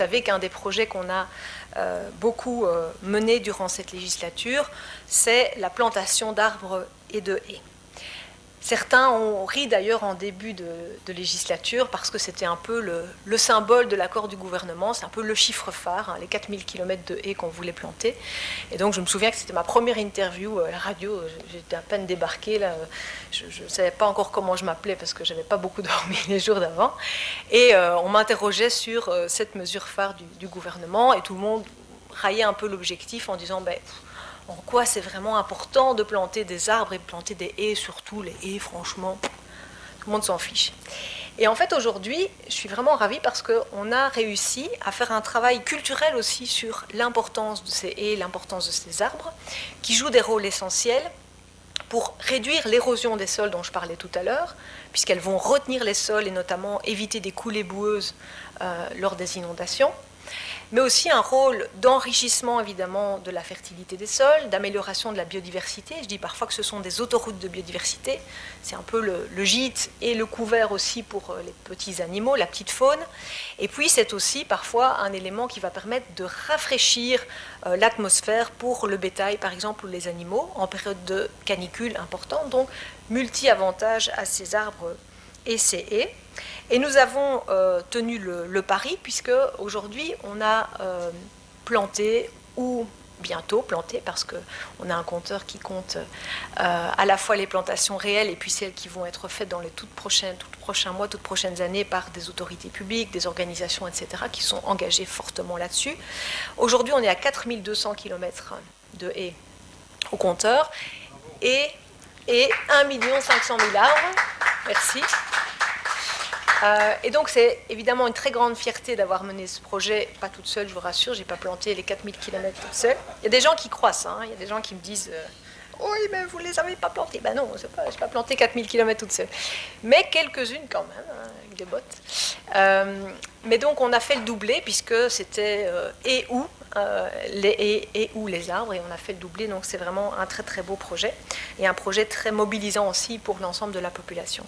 savez qu'un des projets qu'on a beaucoup mené durant cette législature, c'est la plantation d'arbres et de haies. Certains ont ri d'ailleurs en début de législature parce que c'était un peu le symbole de l'accord du gouvernement, c'est un peu le chiffre phare, hein, les 4000 km de haies qu'on voulait planter. Et donc je me souviens que c'était ma première interview à la radio, j'étais à peine débarquée, là, je ne savais pas encore comment je m'appelais parce que je n'avais pas beaucoup dormi les jours d'avant. Et on m'interrogeait sur cette mesure phare du gouvernement et tout le monde raillait un peu l'objectif en disant en quoi c'est vraiment important de planter des arbres et de planter des haies, surtout les haies, franchement, tout le monde s'en fiche. Et en fait, aujourd'hui, je suis vraiment ravie parce qu'on a réussi à faire un travail culturel aussi sur l'importance de ces haies, l'importance de ces arbres, qui jouent des rôles essentiels pour réduire l'érosion des sols dont je parlais tout à l'heure, puisqu'elles vont retenir les sols et notamment éviter des coulées boueuses lors des inondations, mais aussi un rôle d'enrichissement évidemment de la fertilité des sols, d'amélioration de la biodiversité. Je dis parfois que ce sont des autoroutes de biodiversité, c'est un peu le gîte et le couvert aussi pour les petits animaux, la petite faune. Et puis c'est aussi parfois un élément qui va permettre de rafraîchir l'atmosphère pour le bétail par exemple ou les animaux en période de canicule importante. Donc multi-avantages à ces arbres et ces haies. Et nous avons tenu le pari, puisque aujourd'hui on a planté, ou bientôt planté, parce qu'on a un compteur qui compte à la fois les plantations réelles et puis celles qui vont être faites dans les tout prochains mois, toutes prochaines années par des autorités publiques, des organisations, etc., qui sont engagées fortement là-dessus. Aujourd'hui, on est à 4200 km de haies au compteur et 1 500 000 arbres. Merci. Et donc c'est évidemment une très grande fierté d'avoir mené ce projet, pas toute seule, je vous rassure, je n'ai pas planté les 4000 km toute seule. Il y a des gens qui croient ça, hein, il y a des gens qui me disent oui, mais vous ne les avez pas plantés. Ben non, je n'ai pas planté 4000 km toute seule. Mais quelques-unes quand même, hein, avec des bottes. Mais donc on a fait le doublé, puisque c'était les haies et ou les arbres, et on a fait le doublé, donc c'est vraiment un très très beau projet, et un projet très mobilisant aussi pour l'ensemble de la population.